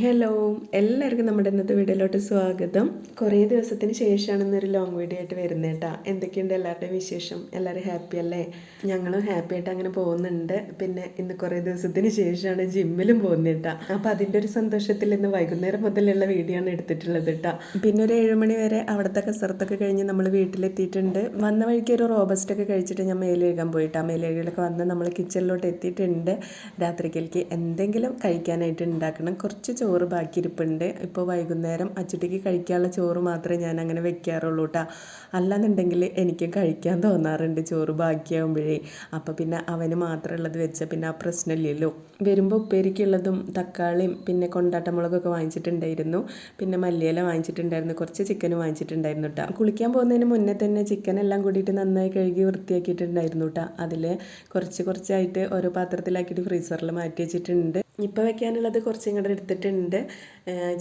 Hello, എല്ലാവർക്കും നമ്മുടെ ഇന്നത്തെ വീഡിയോയിലോട്ട് സ്വാഗതം. കുറേ ദിവസത്തിന് ശേഷമാണ് ഇന്നൊരു ലോങ് വീഡിയോ ആയിട്ട് വരുന്നത് കേട്ടോ. എന്തൊക്കെയുണ്ട് എല്ലാവരുടെയും വിശേഷം? എല്ലാവരും ഹാപ്പി അല്ലേ? ഞങ്ങളും ഹാപ്പി ആയിട്ട് അങ്ങനെ പോകുന്നുണ്ട്. പിന്നെ ഇന്ന് കുറേ ദിവസത്തിന് ശേഷമാണ് ജിമ്മിലും പോകുന്നത് കേട്ടോ. അപ്പോൾ അതിൻ്റെ ഒരു സന്തോഷത്തിൽ ഇന്ന് വൈകുന്നേരം മുതലുള്ള വീഡിയോ ആണ് എടുത്തിട്ടുള്ളത് കേട്ടോ. പിന്നെ ഒരു 7 മണി വരെ അവിടുത്തെ കസരത്തൊക്കെ കഴിഞ്ഞ് നമ്മൾ വീട്ടിലെത്തിയിട്ടുണ്ട്. വന്ന വഴിക്ക് ഒരു റോബസ്റ്റൊക്കെ കഴിച്ചിട്ട് ഞാൻ മേല് കഴുകാൻ പോയിട്ടാണ്. മേല് കഴുകലൊക്കെ വന്ന് നമ്മൾ കിച്ചണിലോട്ട് എത്തിയിട്ടുണ്ട്. രാത്രിക്കലേക്ക് എന്തെങ്കിലും കഴിക്കാനായിട്ട് ഉണ്ടാക്കണം. കുറച്ച് ചോറ് ബാക്കിയിരിപ്പുണ്ട്. ഇപ്പോൾ വൈകുന്നേരം അച്ചുട്ടിക്ക് കഴിക്കാനുള്ള ചോറ് മാത്രമേ ഞാൻ അങ്ങനെ വെക്കാറുള്ളൂ കേട്ടോ. അല്ലാന്നുണ്ടെങ്കിൽ എനിക്ക് കഴിക്കാൻ തോന്നാറുണ്ട് ചോറ് ബാക്കിയാകുമ്പോഴേ. അപ്പോൾ പിന്നെ അവന് മാത്രമുള്ളത് വെച്ചാൽ പിന്നെ ആ പ്രശ്നമില്ലല്ലോ. വരുമ്പോൾ ഉപ്പേരിക്കുള്ളതും തക്കാളിയും പിന്നെ കൊണ്ടാട്ടമുളകൊക്കെ വാങ്ങിച്ചിട്ടുണ്ടായിരുന്നു. പിന്നെ മല്ലിയില വാങ്ങിച്ചിട്ടുണ്ടായിരുന്നു. കുറച്ച് ചിക്കനും വാങ്ങിച്ചിട്ടുണ്ടായിരുന്നു കേട്ടോ. കുളിക്കാൻ പോകുന്നതിന് മുന്നേ തന്നെ ചിക്കൻ എല്ലാം കൂടിയിട്ട് നന്നായി കഴുകി വൃത്തിയാക്കിയിട്ടുണ്ടായിരുന്നു കേട്ടോ. അതിൽ കുറച്ചായിട്ട് ഓരോ പാത്രത്തിലാക്കിയിട്ട് ഫ്രീസറിൽ മാറ്റി വെച്ചിട്ടുണ്ട്. ഇപ്പോൾ വെക്കാനുള്ളത് കുറച്ചും കൂടെ എടുത്തിട്ടുണ്ട്.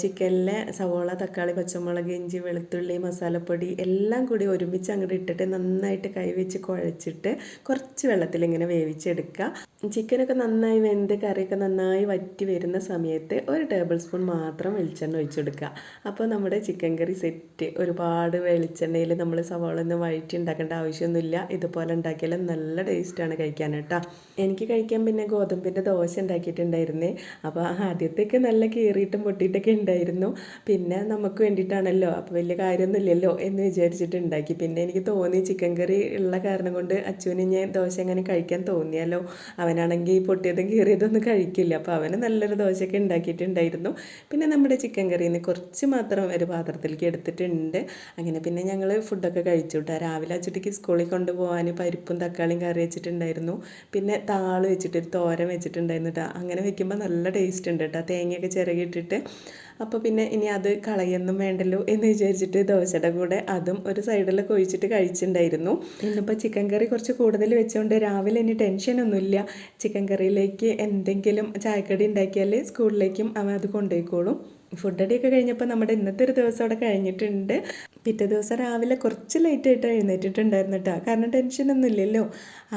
ചിക്കനിലെ സവോള, തക്കാളി, പച്ചമുളക്, ഇഞ്ചി, വെളുത്തുള്ളി, മസാലപ്പൊടി എല്ലാം കൂടി ഒരുമിച്ച് അങ്ങോട്ട് ഇട്ടിട്ട് നന്നായിട്ട് കൈവച്ച് കുഴച്ചിട്ട് കുറച്ച് വെള്ളത്തിൽ ഇങ്ങനെ വേവിച്ചെടുക്കുക. ചിക്കനൊക്കെ നന്നായി വെന്ത് കറിയൊക്കെ നന്നായി വറ്റി വരുന്ന സമയത്ത് 1 ടേബിൾ സ്പൂൺ മാത്രം വെളിച്ചെണ്ണ ഒഴിച്ചെടുക്കുക. അപ്പോൾ നമ്മുടെ ചിക്കൻ കറി സെറ്റ്. ഒരുപാട് വെളിച്ചെണ്ണയിൽ നമ്മൾ സവോള ഒന്നും വഴറ്റി ഉണ്ടാക്കേണ്ട ആവശ്യമൊന്നുമില്ല. ഇതുപോലെ ഉണ്ടാക്കിയാലും നല്ല ടേസ്റ്റാണ് കഴിക്കാൻ കേട്ടോ. എനിക്ക് കഴിക്കാൻ പിന്നെ ഗോതമ്പിൻ്റെ ദോശ ഉണ്ടാക്കിയിട്ടുണ്ടായിരുന്നു. അപ്പോൾ ആദ്യത്തേക്ക് നല്ല കീറിയിട്ടും പൊട്ടിയിട്ടൊക്കെ ഉണ്ടായിരുന്നു. പിന്നെ നമുക്ക് വേണ്ടിയിട്ടാണല്ലോ, അപ്പോൾ വലിയ കാര്യമൊന്നുമില്ലല്ലോ എന്ന് വിചാരിച്ചിട്ട് ഉണ്ടാക്കി. പിന്നെ എനിക്ക് തോന്നി ചിക്കൻ കറി ഉള്ള കാരണം കൊണ്ട് അച്ചുവിന് ഞാൻ ദോശ എങ്ങനെ കഴിക്കാൻ തോന്നിയാലോ. അവനാണെങ്കിൽ പൊട്ടിയതും കീറിയതൊന്നും കഴിക്കില്ല. അപ്പോൾ അവന് നല്ലൊരു ദോശയൊക്കെ ഉണ്ടാക്കിയിട്ടുണ്ടായിരുന്നു. പിന്നെ നമ്മുടെ ചിക്കൻ കറിയിൽ നിന്ന് കുറച്ച് മാത്രം ഒരു പാത്രത്തിലേക്ക് എടുത്തിട്ടുണ്ട്. അങ്ങനെ പിന്നെ ഞങ്ങൾ ഫുഡൊക്കെ കഴിച്ചു കേട്ടോ. രാവിലെ അച്ചുട്ടിക്ക് സ്കൂളിൽ കൊണ്ടുപോകാൻ പരിപ്പും തക്കാളിയും കറി വെച്ചിട്ടുണ്ടായിരുന്നു. പിന്നെ താള് വെച്ചിട്ട് ഒരു തോരൻ വെച്ചിട്ടുണ്ടായിരുന്നു കേട്ടോ. അങ്ങനെ വെക്കുമ്പോൾ നല്ല ടേസ്റ്റ് ഉണ്ട് കേട്ടോ, തേങ്ങയൊക്കെ ചിരകിയിട്ടിട്ട്. അപ്പോൾ പിന്നെ ഇനി അത് കളയൊന്നും വേണ്ടല്ലോ എന്ന് വിചാരിച്ചിട്ട് ദോശയുടെ കൂടെ അതും ഒരു സൈഡിലൊക്കെ ഒഴിച്ചിട്ട് കഴിച്ചിട്ടുണ്ടായിരുന്നു. ഇന്നിപ്പോൾ ചിക്കൻ കറി കുറച്ച് കൂടുതൽ വെച്ചുകൊണ്ട് രാവിലെ ഇനി ടെൻഷനൊന്നുമില്ല. ചിക്കൻ കറിയിലേക്ക് എന്തെങ്കിലും ചായക്കടി ഉണ്ടാക്കിയാൽ സ്കൂളിലേക്കും അവൻ അത് കൊണ്ടുപോയിക്കോളും. ഫുഡടിയൊക്കെ കഴിഞ്ഞപ്പോൾ നമ്മുടെ ഇന്നത്തെ ഒരു ദിവസം അവിടെ കഴിഞ്ഞിട്ടുണ്ട്. പിറ്റേ ദിവസം രാവിലെ കുറച്ച് ലേറ്റായിട്ട് എഴുന്നേറ്റിട്ടുണ്ടായിരുന്നു കേട്ടോ, കാരണം ടെൻഷനൊന്നും ഇല്ലല്ലോ.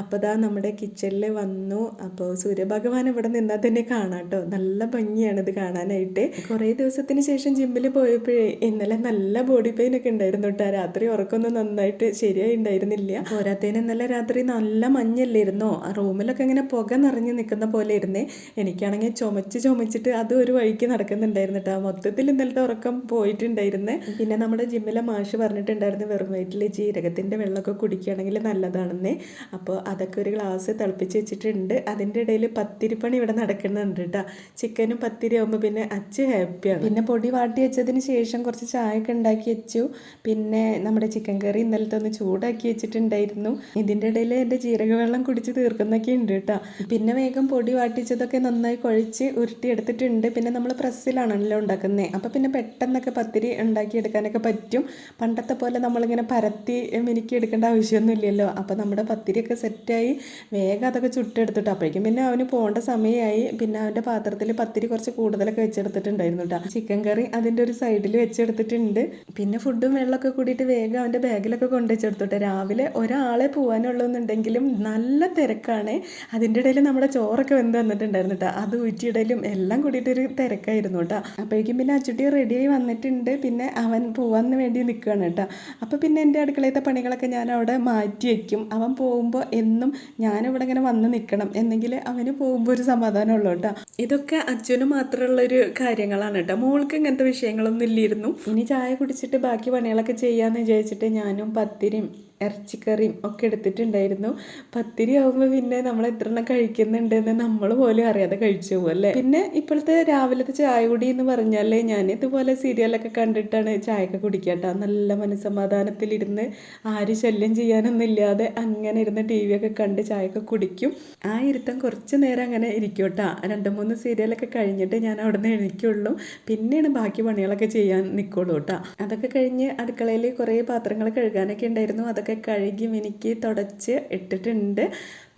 അപ്പോൾ ദാ നമ്മുടെ കിച്ചണിൽ വന്നു. അപ്പോൾ സൂര്യഭഗവാൻ ഇവിടെ നിന്നാൽ തന്നെ കാണാം കേട്ടോ. നല്ല ഭംഗിയാണ് ഇത് കാണാനായിട്ട്. കുറേ ദിവസത്തിന് ശേഷം ജിമ്മിൽ പോയപ്പോഴേ ഇന്നലെ നല്ല ബോഡി പെയിൻ ഒക്കെ ഉണ്ടായിരുന്നു കേട്ടോ. രാത്രി ഉറക്കമൊന്നും നന്നായിട്ട് ശരിയായി ഉണ്ടായിരുന്നില്ല. പോരാത്തതിന് ഇന്നലെ രാത്രി നല്ല മഞ്ഞല്ലായിരുന്നോ, ആ റൂമിലൊക്കെ ഇങ്ങനെ പുക നിറഞ്ഞ് നിൽക്കുന്ന പോലെ ഇരുന്നേ. എനിക്കാണെങ്കിൽ ചുമച്ചിട്ട് അത് ഒരു വഴിക്ക് നടക്കുന്നുണ്ടായിരുന്നു കേട്ടോ. മൊത്തത്തിൽ ഇന്നലത്തെ ഉറക്കം പോയിട്ടുണ്ടായിരുന്നു. പിന്നെ നമ്മുടെ ജിമ്മിലെ മാഷ് പറഞ്ഞിട്ടുണ്ടായിരുന്നു വെറും വയറ്റിൽ ജീരകത്തിൻ്റെ വെള്ളമൊക്കെ കുടിക്കുകയാണെങ്കിൽ നല്ലതാണെന്നേ. അപ്പോൾ അതൊക്കെ ഒരു ഗ്ലാസ് തിളപ്പിച്ച് വെച്ചിട്ടുണ്ട്. അതിൻ്റെ ഇടയിൽ പത്തിരിപ്പണി ഇവിടെ നടക്കുന്നുണ്ട് കേട്ടോ. ചിക്കനും പത്തിരി ആകുമ്പോൾ പിന്നെ അച്ഛ ഹാപ്പിയാണ്. പിന്നെ പൊടി വാട്ടി വെച്ചതിന് ശേഷം കുറച്ച് ചായയൊക്കെ ഉണ്ടാക്കി വെച്ചു. പിന്നെ നമ്മുടെ ചിക്കൻ കറി ഇന്നലത്തെ ഒന്ന് ചൂടാക്കി വെച്ചിട്ടുണ്ടായിരുന്നു. ഇതിൻ്റെ ഇടയിൽ എൻ്റെ ജീരകവെള്ളം കുടിച്ച് തീർക്കുന്നൊക്കെ ഉണ്ട് കേട്ടോ. പിന്നെ വേഗം പൊടി വാട്ടിച്ചതൊക്കെ നന്നായി കുഴച്ച് ഉരുട്ടിയെടുത്തിട്ടുണ്ട്. പിന്നെ നമ്മൾ പ്രസ്സിലാണല്ലോ ഉണ്ടാക്കുന്നത്. അപ്പോൾ പിന്നെ പെട്ടെന്നൊക്കെ പത്തിരി ഉണ്ടാക്കിയെടുക്കാനൊക്കെ പറ്റും. പണ്ടത്തെ പോലെ നമ്മളിങ്ങനെ പരത്തി മിനുക്കി എടുക്കേണ്ട ആവശ്യമൊന്നുമില്ലല്ലോ. അപ്പോൾ നമ്മുടെ പത്തിരിയൊക്കെ സെറ്റായി വേഗം അതൊക്കെ ചുട്ടെടുത്തിട്ട് അപ്പോഴേക്കും പിന്നെ അവന് പോകേണ്ട സമയമായി. പിന്നെ അവൻ്റെ പാത്രത്തിൽ പത്തിരി കുറച്ച് കൂടുതലൊക്കെ വെച്ചെടുത്തിട്ടുണ്ടായിരുന്നു കേട്ടോ. ചിക്കൻ കറി അതിൻ്റെ ഒരു സൈഡിൽ വെച്ചെടുത്തിട്ടുണ്ട്. പിന്നെ ഫുഡും വെള്ളമൊക്കെ കൂടിയിട്ട് വേഗം അവൻ്റെ ബാഗിലൊക്കെ കൊണ്ടുവച്ചെടുത്തോട്ടെ. രാവിലെ ഒരാളെ പോകാനുള്ളൂന്നുണ്ടെങ്കിലും നല്ല തിരക്കാണ്. അതിൻ്റെ ഇടയിൽ നമ്മുടെ ചോറൊക്കെ വെന്ത് വന്നിട്ടുണ്ടായിരുന്നു കേട്ടോ. അത് ഊറ്റിയിടലും എല്ലാം കൂടിയിട്ടൊരു തിരക്കായിരുന്നു കേട്ടോ. അപ്പോഴേക്കും പിന്നെ അച്ചുട്ടി റെഡിയായി വന്നിട്ടുണ്ട്. പിന്നെ അവൻ പോകാൻ വേണ്ടി നിൽക്കുകയാണ് കേട്ടോ. അപ്പോൾ പിന്നെ എൻ്റെ അടുക്കളയത്തെ പണികളൊക്കെ ഞാൻ അവിടെ മാറ്റി വയ്ക്കും. അവൻ പോകുമ്പോൾ എന്നും ഞാനിവിടെ ഇങ്ങനെ വന്ന് നിൽക്കണം, എന്നെങ്കിൽ അവന് പോകുമ്പോൾ ഒരു സമാധാനമുള്ളൂ കേട്ടോ. ഇതൊക്കെ അച്ഛന് മാത്രമുള്ളൊരു കാര്യങ്ങളാണ് കേട്ടോ. മോൾക്ക് ഇങ്ങനത്തെ വിഷയങ്ങളൊന്നും ഇല്ലായിരുന്നു. ഇനി ചായ കുടിച്ചിട്ട് ബാക്കി പണികളൊക്കെ ചെയ്യാമെന്ന് വിചാരിച്ചിട്ട് ഞാനും പത്തിരിയും ഇറച്ചിക്കറിയും ഒക്കെ എടുത്തിട്ടുണ്ടായിരുന്നു. പത്തിരി ആകുമ്പോൾ പിന്നെ നമ്മൾ എത്ര എണ്ണം കഴിക്കുന്നുണ്ടെന്ന് നമ്മൾ പോലും അറിയാതെ കഴിച്ചു പോകും അല്ലേ. പിന്നെ ഇപ്പോഴത്തെ രാവിലത്തെ ചായ കുടി എന്ന് പറഞ്ഞാൽ ഞാൻ ഇതുപോലെ സീരിയലൊക്കെ കണ്ടിട്ടാണ് ചായയൊക്കെ കുടിക്കാട്ടോ. നല്ല മനസ്സമാധാനത്തിലിരുന്ന് ആരും ശല്യം ചെയ്യാനൊന്നും ഇല്ലാതെ അങ്ങനെ ഇരുന്ന് ടി വി ഒക്കെ കണ്ട് ചായയൊക്കെ കുടിക്കും. ആ ഇരുത്തം കുറച്ച് നേരം അങ്ങനെ ഇരിക്കും കേട്ടോ. 2-3 സീരിയലൊക്കെ കഴിഞ്ഞിട്ട് ഞാൻ അവിടെ നിന്ന് എണീക്കുള്ളൂ. പിന്നെയാണ് ബാക്കി പണികളൊക്കെ ചെയ്യാൻ നിൽക്കുള്ളൂ കേട്ടോ. അതൊക്കെ കഴിഞ്ഞ് അടുക്കളയിൽ കുറേ പാത്രങ്ങൾ കഴുകാനൊക്കെ ഉണ്ടായിരുന്നു. അതൊക്കെ കഴുകി മിനുക്കി തുടച്ച് ഇട്ടിട്ടുണ്ട്.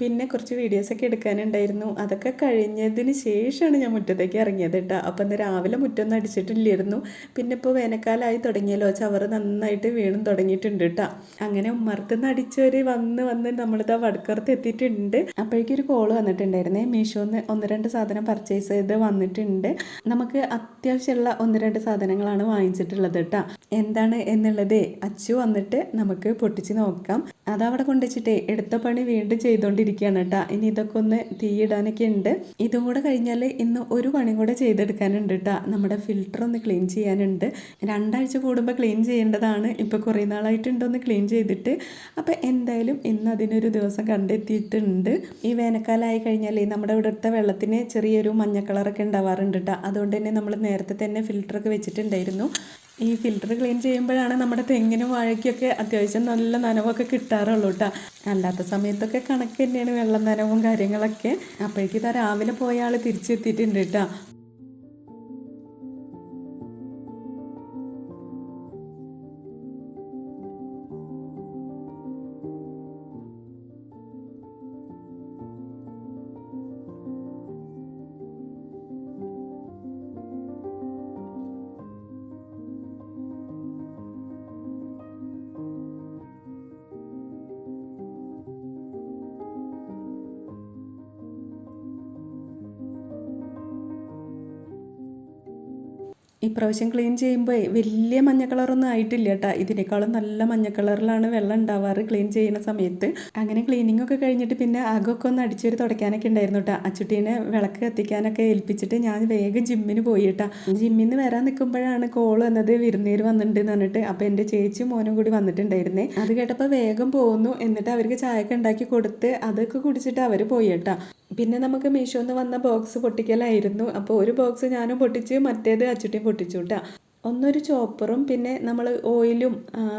പിന്നെ കുറച്ച് വീഡിയോസൊക്കെ എടുക്കാനുണ്ടായിരുന്നു. അതൊക്കെ കഴിഞ്ഞതിന് ശേഷമാണ് ഞാൻ മുറ്റത്തേക്ക് ഇറങ്ങിയത് കേട്ടോ. അപ്പം ഇന്ന് രാവിലെ മുറ്റൊന്നും അടിച്ചിട്ടില്ലായിരുന്നു. പിന്നെ ഇപ്പോൾ വേനൽക്കാലമായി തുടങ്ങിയല്ലോ, ചവറ് നന്നായിട്ട് വീണും തുടങ്ങിയിട്ടുണ്ട് കേട്ടോ. അങ്ങനെ ഉമ്മറത്തുനിന്ന് അടിച്ചവർ വന്ന് നമ്മളിതാ വടക്കറത്ത് എത്തിയിട്ടുണ്ട്. അപ്പോഴേക്കും ഒരു കോള് വന്നിട്ടുണ്ടായിരുന്നേ. മീഷോന്ന് 1-2 സാധനം പർച്ചേസ് ചെയ്ത് വന്നിട്ടുണ്ട്. നമുക്ക് അത്യാവശ്യമുള്ള 1-2 സാധനങ്ങളാണ് വാങ്ങിച്ചിട്ടുള്ളത് കേട്ടോ. എന്താണ് എന്നുള്ളത് അച്ചു വന്നിട്ട് നമുക്ക് പൊട്ടിച്ച് നോക്കാം. അതവിടെ കൊണ്ടുവച്ചിട്ടേ എടുത്ത പണി വീണ്ടും ചെയ്തുകൊണ്ടിരിക്കുകയാണ് കേട്ടോ. ഇനി ഇതൊക്കെ ഒന്ന് തീയിടാനൊക്കെ ഉണ്ട്. ഇതും കൂടെ കഴിഞ്ഞാൽ ഇന്ന് ഒരു പണിയും കൂടെ ചെയ്തെടുക്കാനുണ്ട് കേട്ടോ. നമ്മുടെ ഫിൽറ്റർ ഒന്ന് ക്ലീൻ ചെയ്യാനുണ്ട്. 2 ആഴ്ച കൂടുമ്പോൾ ക്ലീൻ ചെയ്യേണ്ടതാണ്. ഇപ്പോൾ കുറേ നാളായിട്ടുണ്ടൊന്ന് ക്ലീൻ ചെയ്തിട്ട്. അപ്പോൾ എന്തായാലും ഇന്ന് അതിനൊരു ദിവസം കണ്ടെത്തിയിട്ടുണ്ട്. ഈ വേനൽക്കാലമായി കഴിഞ്ഞാൽ നമ്മുടെ ഇവിടുത്തെ വെള്ളത്തിന് ചെറിയൊരു മഞ്ഞ കളറൊക്കെ ഉണ്ടാവാറുണ്ട് കേട്ടോ. അതുകൊണ്ട് തന്നെ നമ്മൾ നേരത്തെ തന്നെ ഫിൽറ്ററൊക്കെ വെച്ചിട്ടുണ്ടായിരുന്നു. ഈ ഫിൽറ്റർ ക്ലീൻ ചെയ്യുമ്പോഴാണ് നമ്മുടെ തെങ്ങിനും വാഴയ്ക്കൊക്കെ അത്യാവശ്യം നല്ല നനവൊക്കെ കിട്ടാറുള്ളൂ കേട്ടോ. അല്ലാത്ത സമയത്തൊക്കെ കണക്ക് തന്നെയാണ് വെള്ളം നനവും കാര്യങ്ങളൊക്കെ. അപ്പോഴേക്കും ഇതാ രാവിലെ പോയ ആൾ തിരിച്ചെത്തിയിട്ടുണ്ട് കേട്ടോ. ഇപ്രാവശ്യം ക്ലീൻ ചെയ്യുമ്പോൾ വലിയ മഞ്ഞ കളറൊന്നും ആയിട്ടില്ല കേട്ടോ. ഇതിനേക്കാളും നല്ല മഞ്ഞ കളറിലാണ് വെള്ളം ഉണ്ടാവാറ് ക്ലീൻ ചെയ്യുന്ന സമയത്ത്. അങ്ങനെ ക്ലീനിങ് ഒക്കെ കഴിഞ്ഞിട്ട് പിന്നെ അകമൊക്കെ ഒന്ന് അടിച്ചൊരു തുടയ്ക്കാനൊക്കെ ഉണ്ടായിരുന്നു കേട്ടോ. അച്ചുട്ടീനെ വിളക്ക് കത്തിക്കാനൊക്കെ ഏൽപ്പിച്ചിട്ട് ഞാൻ വേഗം ജിമ്മിന് പോയി കേട്ടോ. ജിമ്മിൽ നിന്ന് വരാൻ നിൽക്കുമ്പോഴാണ് കോൾ വന്നത്, വിരുന്നേര് വന്നിട്ടുണ്ടെന്ന് പറഞ്ഞിട്ട്. അപ്പോൾ എൻ്റെ ചേച്ചിയും മോനും കൂടി വന്നിട്ടുണ്ടായിരുന്നേ. അത് കേട്ടപ്പോൾ വേഗം പോകുന്നു. എന്നിട്ട് അവർക്ക് ചായയൊക്കെ ഉണ്ടാക്കി കൊടുത്ത് അതൊക്കെ കുടിച്ചിട്ട് അവർ പോയി കേട്ടോ. പിന്നെ നമുക്ക് മീഷോന്ന് വന്ന ബോക്സ് പൊട്ടിക്കലായിരുന്നു. അപ്പോൾ ഒരു ബോക്സ് ഞാനും പൊട്ടിച്ച്, മറ്റേത് അച്ചുട്ടിയും പൊട്ടിച്ചു കേട്ടോ. ഒന്നൊരു ചോപ്പറും പിന്നെ നമ്മൾ ഓയിലും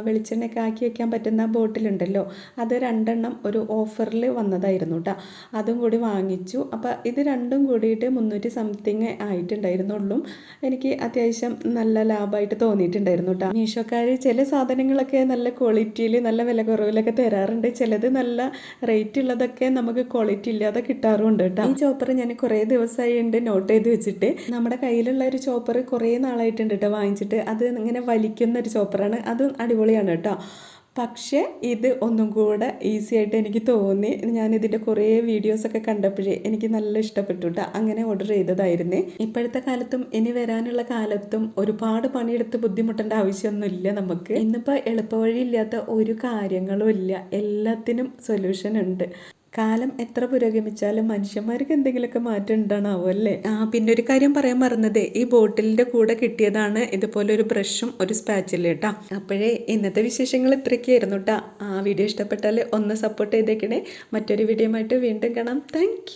വെളിച്ചെണ്ണയൊക്കെ ആക്കി വെക്കാൻ പറ്റുന്ന ബോട്ടിലുണ്ടല്ലോ, അത് 2 എണ്ണം ഒരു ഓഫറിൽ വന്നതായിരുന്നു കേട്ടോ. അതും കൂടി വാങ്ങിച്ചു. അപ്പോൾ ഇത് രണ്ടും കൂടിയിട്ട് 300 സംതിങ് ആയിട്ടുണ്ടായിരുന്നുള്ളൂ. എനിക്ക് അത്യാവശ്യം നല്ല ലാഭമായിട്ട് തോന്നിയിട്ടുണ്ടായിരുന്നു കേട്ടോ. മീഷോക്കാർ ചില സാധനങ്ങളൊക്കെ നല്ല ക്വാളിറ്റിയിൽ നല്ല വില കുറവിലൊക്കെ തരാറുണ്ട്. ചിലത് നല്ല റേറ്റ് ഉള്ളതൊക്കെ നമുക്ക് ക്വാളിറ്റി ഇല്ലാതെ കിട്ടാറുണ്ട് കേട്ടോ. ഈ ചോപ്പർ ഞാൻ കുറേ ദിവസമായിട്ടുണ്ട് നോട്ട് ചെയ്ത് വെച്ചിട്ട്. നമ്മുടെ കയ്യിലുള്ള ഒരു ചോപ്പർ കുറേ നാളായിട്ടുണ്ട് കേട്ടോ വാങ്ങിച്ചിട്ട്. അത് ഇങ്ങനെ വലിക്കുന്ന ഒരു ചോപ്പറാണ്. അതും അടിപൊളിയാണ് കേട്ടോ. പക്ഷേ ഇത് ഒന്നും കൂടെ ഈസി ആയിട്ട് എനിക്ക് തോന്നി. ഞാനിതിൻ്റെ കുറേ വീഡിയോസൊക്കെ കണ്ടപ്പോഴേ എനിക്ക് നല്ല ഇഷ്ടപ്പെട്ടു കേട്ടോ. അങ്ങനെ ഓർഡർ ചെയ്തതായിരുന്നേ. ഇപ്പോഴത്തെ കാലത്തും ഇനി വരാനുള്ള കാലത്തും ഒരുപാട് പണിയെടുത്ത് ബുദ്ധിമുട്ടേണ്ട ആവശ്യമൊന്നുമില്ല നമുക്ക്. ഇന്നിപ്പോൾ എളുപ്പവഴിയില്ലാത്ത ഒരു കാര്യങ്ങളും ഇല്ല. എല്ലാത്തിനും സൊല്യൂഷൻ ഉണ്ട്. കാലം എത്ര പുരോഗമിച്ചാലും മനുഷ്യന്മാർക്ക് എന്തെങ്കിലുമൊക്കെ മാറ്റം ഉണ്ടാണാവോ അല്ലേ. പിന്നെ ഒരു കാര്യം പറയാൻ മറന്നത്, ഈ ബോട്ടിലിൻ്റെ കൂടെ കിട്ടിയതാണ് ഇതുപോലെ ഒരു ബ്രഷും ഒരു സ്പാച്ചിലും കേട്ടോ. അപ്പോഴേ ഇന്നത്തെ വിശേഷങ്ങൾ ഇത്രയൊക്കെയായിരുന്നു കേട്ടോ. വീഡിയോ ഇഷ്ടപ്പെട്ടാൽ ഒന്ന് സപ്പോർട്ട് ചെയ്തേക്കണേ. മറ്റൊരു വീഡിയോ ആയിട്ട് വീണ്ടും കാണാം. താങ്ക്